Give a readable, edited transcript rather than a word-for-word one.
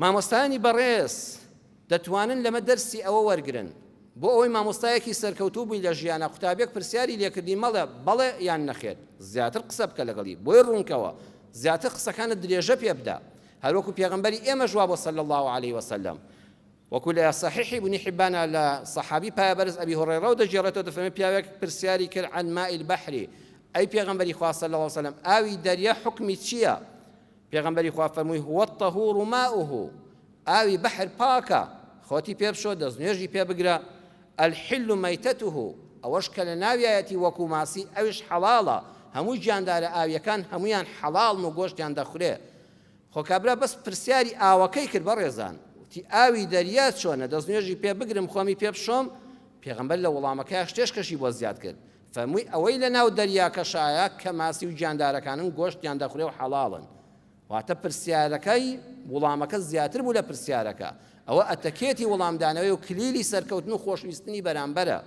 مامۆستایانی بەڕێز دەتوانن لەمە دەرسی ئەوە وەرگرن بۆ ئەوەی مامۆستایەکی سەرکەوتوو بووی لە ژیانە قوتابێک پرسیاری لێکردی مەڵێ بەڵێ یان نەخێت زیاتر قسە بکە لەگەڵی بۆی ڕوونکەوە زیاتر قسەکانت درێژە پێ بدە هەروەکو پێغەمبەری ئێمە ژوا بۆ صلی الله عليه وسلم وەکو لە صحیحی ابن حبان لە صحابی پایەبەرز ئەبی هورەیرە و دەجێڕێتەوە دەفەرمێت پیاوێک پرسیاری کرد عن ماء البحر ئەی پێغەمبەری خوا صلی الله عليه وسلم ئاوی دەریا حکمی چییە پێغەمبەری خوا فەرمووی هو الطهور ماؤه ئاوی بەحر پاکە خۆتی پێ بشۆ دەستنوێژی پێ بگرە الحل مەیتەته ئەوەش کە لە ناویایەتی وەکو ماسی ئەوش حەڵاڵە هەموو گیاندارە ئاویەکان هەمویان حەڵاڵ و گۆشتیان دەخورێ خۆ کابرا بەس پرسیاری ئاوەکەی کرد بەڕێزان وتی ئاوی دەریا چۆنە دەستنوێژی پێ بگرم خۆمی پێ بشۆم پێغەمبەر لە وەڵامەکەی شتێشکەشی بۆ زیاد کرد فەرمووی ئەوەی لە ناو دەریاکەشایە کە ماسی و گیاندارەکانن گۆشتیان دەخورێ و حەڵاڵن واتە پرسیارەکەی وڵامەکە زیاتر بوو لە پرسیارەکە ئەوە ئەتەکێتی وەڵامدانەوەی و کلیلی سەرکەوتن و خۆشویستنی بەرامبەرە